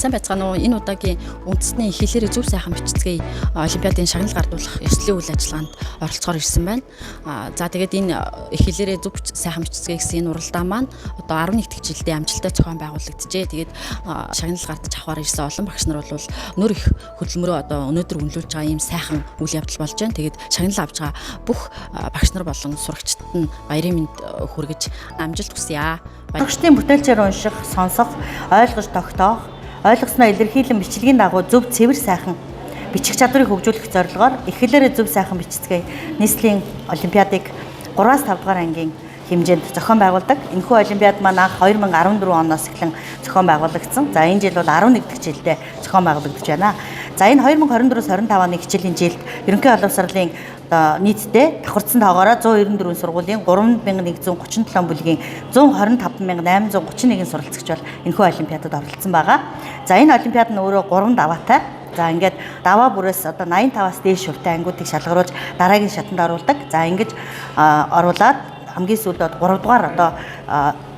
сайн байцгаана уу? Энэ удаагийн үндэсний хэлээрээ зөв сайхан бичцгээ олимпиадын шагнал гардуулах ёслолын үйл ажиллагаанд оролцохоор ирсэн байна. За тэгээд энэ хэлээрээ зөв сайхан бичцгээ гэсэн энэ уралдаан маань одоо 11 дэх жилдээ амжилттай зохион байгуулагджээ. Тэгээд шагнал гардаж авахар ирсэн олон багш нар бол өнөр их хөдөлмөрөө одоо өнөөдөр үнэлүүлж байгаа ийм сайхан үйл явдал болж байна. Тэгээд шагнал авж байгаа бүх багш нар болон сурагчдад нь баярын мэнд хүргэж амжилт хүсье. Сурагчдын бүтээлчээр унших, сонсох, ойлгож тогтоох, ойлгосноо илэрхийлэн бичлэгийн дагуу зөв цэвэр сайхан бичих чадварыг хөгжүүлэх зорилгоор эхлээрээ зөв сайхан бичцгээ нийслэлийн олимпиадыг 3-5 дугаар ангийн хэмжээнд зохион байгуулдаг. Энэхүү олимпиад маань анх 2014 оноос эхлэн зохион байгуулагдсан. За энэ жил бол 11 дахь жилдээ зохион байгуулагдаж байна. За энэ 2024-25 оны хичээлийн жилд ерөнхий боловсролын нийтдээ давхарцсан тоогоороо 194 сургуулийн 3137 бүлгийн 125,831 суралцагч бол энэхүү олимпиадад оролцсон байгаа. За энэ олимпиад нь өөрөө 3 даваатай. За ингээд даваа бүрээс одоо 85-аас дээш хувьтай ангиудыг шалгаруулж дараагийн шатанд оруулдаг. За ингэж оруулаад хамгийн сүүлд 3 дугаар одоо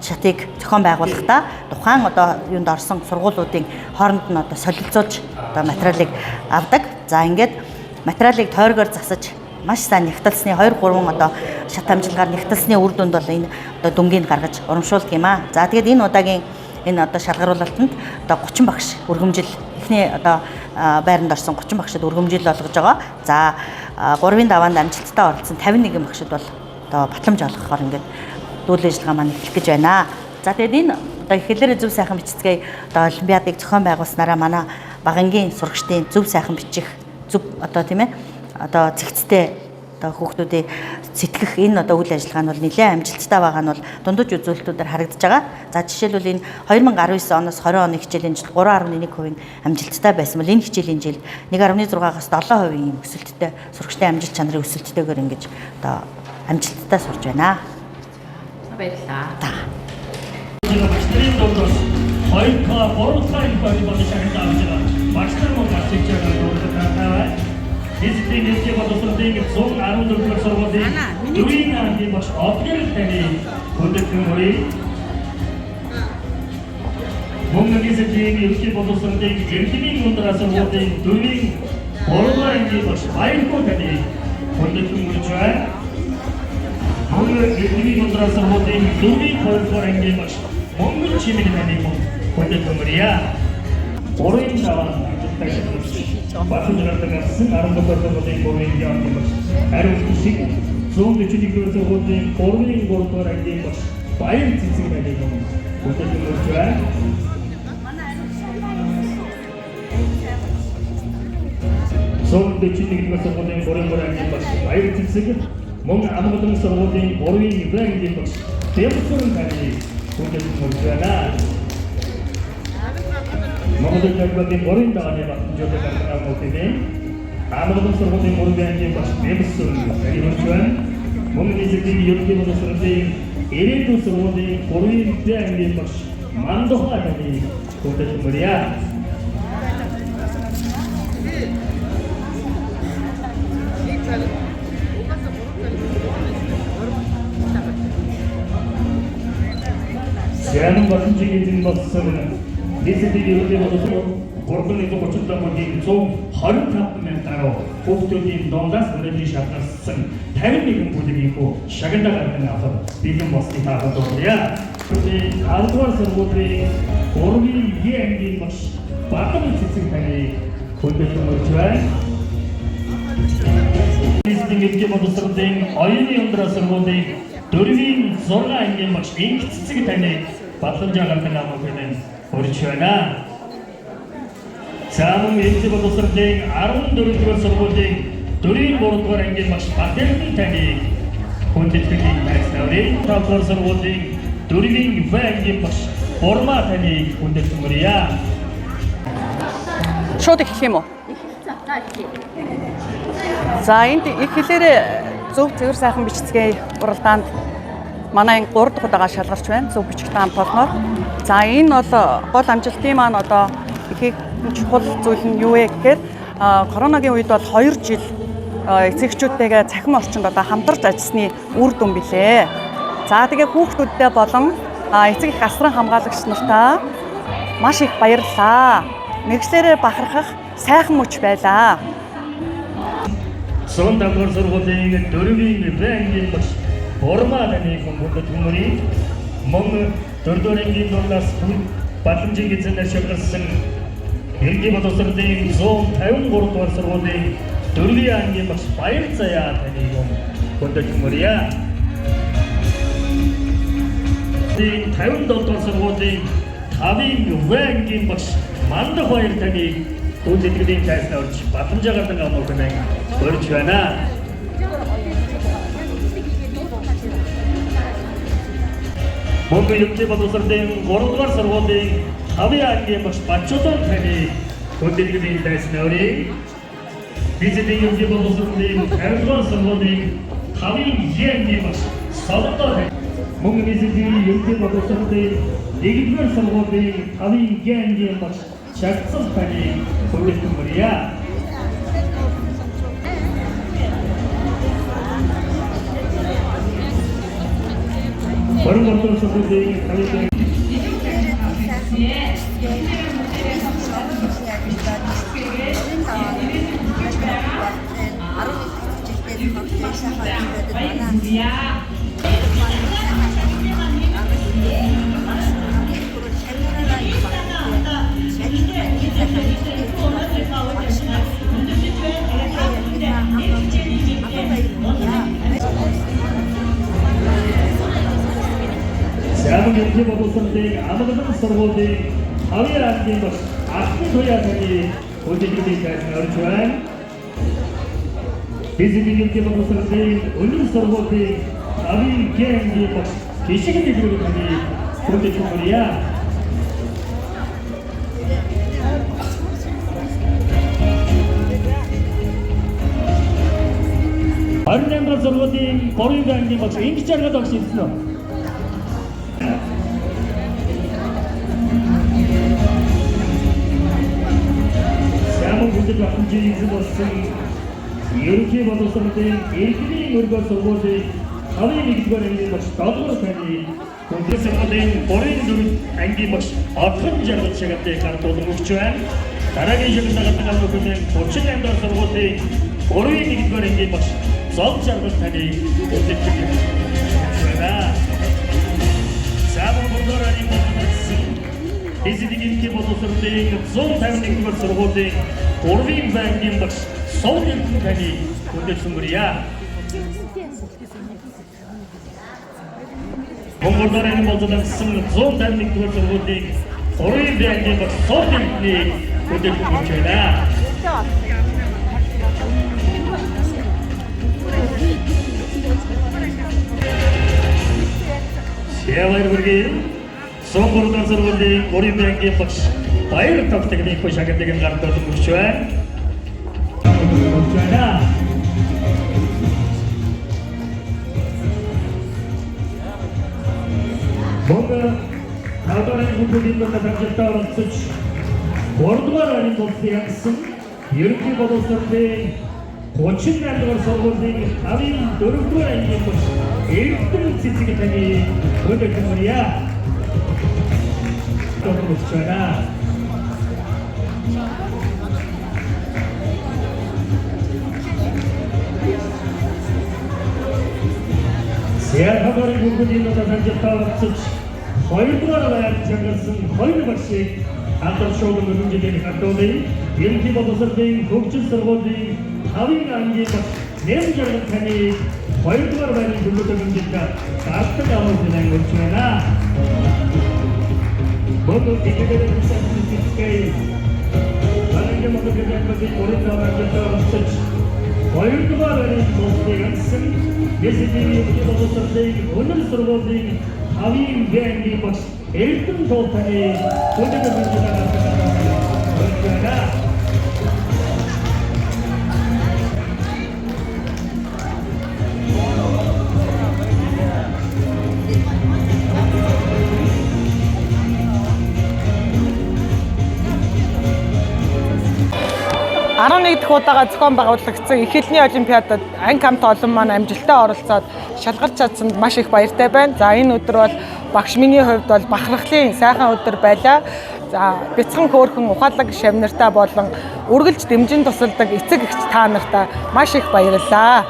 шатыг зохион байгуулахдаа тухайн одоо юунд орсон сургуулиудын хооронд нь одоо солилцуулж одоо материалыг авдаг. За ингээд материалыг тойргоор засаж маш сайн нэгтэлсний 2-3 одоо шат хамжилгаар нэгтэлсний үр дүнд бол энэ одоо дүнгийг гаргаж урамшуулдаг юм аа. За тэгээд энэ удаагийн энэ одоо шалгаруулалтанд одоо 30 багш өргөмжил эхний одоо байранд орсон 30 багшид өргөмжил болгож байгаа. За 3-ын даваанд амжилттай оролцсон 51 багшид бол одоо батламж олгохоор ингээд үйл ажиллагаа маань эхлэх гэж байна. За тэгээд энэ одоо эхлээрээ зөв сайхан бичцгээ одоо олимпиадыг зохион байгуулснараа манай багангийн сурагчдын зөв сайхан бичих зөв одоо тийм ээ одоо цэгцтэй одоо хүүхдүүдийг сэтгэх энэ одоо үйл ажиллагаа нь бол нэлээд амжилттай байгаа нь бол дундаж үзүүлэлтүүдээр харагдаж байгаа. За жишээлбэл энэ 2019 оноос 20 оны хичээлийн жил 3.1% амжилттай байсан бол энэ хичээлийн жилд 1.6-аас 7% ийм өсөлттэй сурагчдын амжилт чанарын өсөлттэйгээр ингэж одоо амжилттай сурж байна. Баярлалаа. Багшны дундаас 2 та 3 цагийн боловсролын шагнал авч байгаа. Багшны мөнгөийг тавиад Эцгийн хэлний боловсролын 114 сургуулийн дөрвийн ангийн багш Одгэр таны хүндэтгэн мөрий Мөнгөний эцгийн хэлний боловсролын эмхний ундраа сургуулийн дөрвийн 3 ангийн багш Баярхуу таны хүндэтгэн мөрий Мөнгөний эцгийн ундраа сургуулийн дөрвийн 2 ангийн багш Мөнгөн чимийн таны хүндэтгэн мөрийя 3-ын даваа Батлажгаар тагсан 13 сургуулийн 3-ын ангийн багш ариун шиг 141 сургуулийн 3-ын 3-р ангийн багш Баяр цэцэг байдаг юм. Бүтээн мөрчөө. Зургийн сургуулийн 3-р ангийн багш Баяр цэцэг мөн амгалан сургуулийн 3-ын ангийн багш Дэвсүрэн таны бүтээн мөрчөө. Монголын төвийн 3-ын дагааны багтжууд гаргах мөтөний Амгалан сургуулийн 3-ын ангийн багш Дэвсүрэн таны Монголын эзэгийн ерөнхий боловсролын 90 сургуулийн 3-ын ангийн багш Мандухаа таны бүтээн мөрийя. Сянам батжигийн боловсрол Нийслэлийн ерөнхий боловсрол 335-ийн 125,000 гаруй хүүхдүүдийн дундаас өнөөдрийн шатнарсан 51 бүлгийнхүү шагнал гарган авах бэлэн болсныг таахад байна. Түүний 10-р сургуулийн 3-ын ангийн багш Батлан цэцэг таны хүндэтгэн мөрч байна. Нийслэлийн ерөнхий боловсролын оюуны ундраа сургуулийн 4-ийн 6 ангийн багш Инх цэцэг таны батламжаа гарган авах байна. Орчвана. Саамын ерөнхий боловсролын 14-р сургуулийн 4-ийн 3-р ангийн багш Батэрхий таны хүндэтгэлийн байцаагын 5-р сургуулийн 4-ийн ангийн багш Урмаа таны хүндэтгэн мөрийя. Шууд эхлэх юм уу? За энд их хэлээрээ зөв цэвэр сайхан бичцгээ уралдаанд манай 3 дахь удаага шалгарч байна. Зөв бичихтэй хамт олноор. За энэ бол гол амжилтын маань одоо их чухал зүйл нь юу вэ гэхээр коронагийн үед бол 2 жил эцэгчүүдтэйгээ цахим орчинд одоо хамтарч ажилласны үр дүн билээ. За тэгээ хүүхдүүдтэй болон эцэг их асран хамгаалагч нартаа маш их баярлалаа. мэргэжлэрээр бахархах сайхан мөч байлаа. Сон давхар сургуулийн 4-ийн банкийн багш Урмааны хүмүүст хүмүүрийн мөн 4-р ангийн дундаас Батламжийн эзэнээр шалгарсан Иргэний боловсролын 153 дугаар сургуулийн 4-ийн ангийн багш Баяр Заяа таны хүмүүст хүмүүрье. 57 дугаар сургуулийн 5-ийн банкийн багш Мандах Баяр таны Дүүдэтгэлийн цайснаа орж Батламжаагаар нэмэх хэмээн өрж байна. Монгол Иргэний боловсролын 3-р сургуулийн 5-ийн ангийн багш Бачуудан таны Дүүдэтгэлийн цайснаа орж Бидний Иргэний боловсролын 2-р сургуулийн 5-ийн ангийн багш Солонгор Монгол Иргэний боловсролын 1-р сургуулийн 5-ийн ангийн багш Чагцсан таны хүмүүст хүмүүрье. Баруун сургуулийн 5-ийн Сяамын Иргэний боловсролын амгалан сургуулийн 5-ийн ангийн багш Ахмад Туяа таны Дүүдэтгэлийн цайснаа орж байна. Бидний Иргэний боловсролын өнөр сургуулийн 5-ийн ангийн багш Гишгэн Дэврэг таны Дүүдэтгэлийн хүмүүрье. 28-р сургуулийн 3-ийн ангийн багш Ингэж Жаргал багш ирсэн үү? Батламжийн эзэн болсон Ерөнхий боловсролын Иргэний мөргөөр сургуулийн 5-ийн 1-р ангийн багш Долгор таны Дүүдэтгэлийн сургуулийн 3-ийн 4 ангийн багш Отхон Жаргал шагналтыг гардуулан өгч байна. Дараагийн шагналыг гардуулах нь 38-р сургуулийн 3-ийн 1-р ангийн багш Зол Жаргал таны Дүүдэтгэлийн байна. Саамын боловсролын Бидний боловсролын 151-р сургуулийн 3-ийн банкийн багш Суулын таны Дүүдэтгэлийн хүмүүрье. Монголын боловсролын 151-р сургуулийн 3-ийн банкийн багш Суулын таны Дүүдэтгэлийн хүмүүрье. Север бүргийн 3-р сургуулийн 3-ийн банкийн багш Баяр Тавтагны шагналтыг гардуулан өгч байна. Монгол Тавтагны бүлгийн дамжуулалтаар оролцож 3-р ангийн боловсролын ягсан Ерөнхий боловсролын 38-р сургуулийн 5-ийн 4-р ангийн багш Эрдэнэ Цэцэг таны Дүүдэтгэлийн хүмүүрье. Сяхагарын бүлгийн дамжуулалтаар оролцож 2-р байр чангалсан 2 багшийг хамтран шоуны өргөжлөлийг хадгалсан Ерөнхий боловсролын хөгжил сургуулийн 5-ийн ангийн багш Нэм Жаргал таны 2-р байрны бүлгийн гартаг авахыг өгч байна. Монгол Иргэний боловсролын Барангийн Монголын бүрэн дамжуулалтаар оролцож 2-р байрны боловсролыг ангасан Бидний боловсролын өнөр сургуулийн 5-ийн банкийн багш Эрдэнэ таны Дүүдэтгэлийн хүмүүрье. Дэх удаага зохион байгуулагдсан их хэлний олимпиадад анги хамт олон маань амжилттай оролцоод шалгарч чадсанд маш их баяртай байна. За энэ өдөр бол багш миний хувьд бол бахархлын сайхан өдөр байлаа. За бяцхан хөөрхөн ухаалаг шавнартай болон үргэлж дэмжин тусалдаг эцэг эгч та нартай маш их баярлалаа.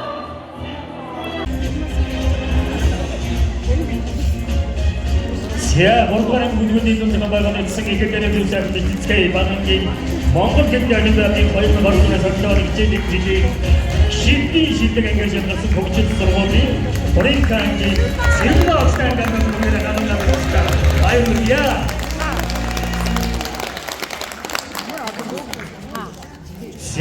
자, 월드컵 무대에 있는 바가는 승리를 위해서 디스케이 반응이 몽골 경기장인데 거의 바로는 설정을 이제지 쉽게 경기장 같은 복지 서버이 브레이크한지 생각 없이 가는 분들이 가는 거다. 아유야.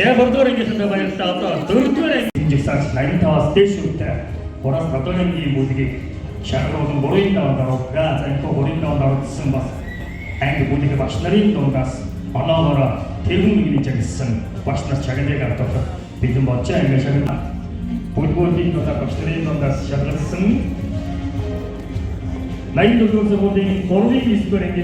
자, 월드컵에 있는 바가는 따로 둘둘의 인직상 라인 타워 스테이션 때 보라스 바토는 이 무대기 шахруудын 3 даваа даруугаа занхуу 3 даваа дарагдсан бас анги бүлэг багш нарын дундаас оноогоор тэрүүн нэгний жагсан багш нар чаглыг авдаг бидэн бодож анги шагнал бүлгүүдийн багш нарын дундаас шагналсан 84 цагийн 3-ын 9-р анги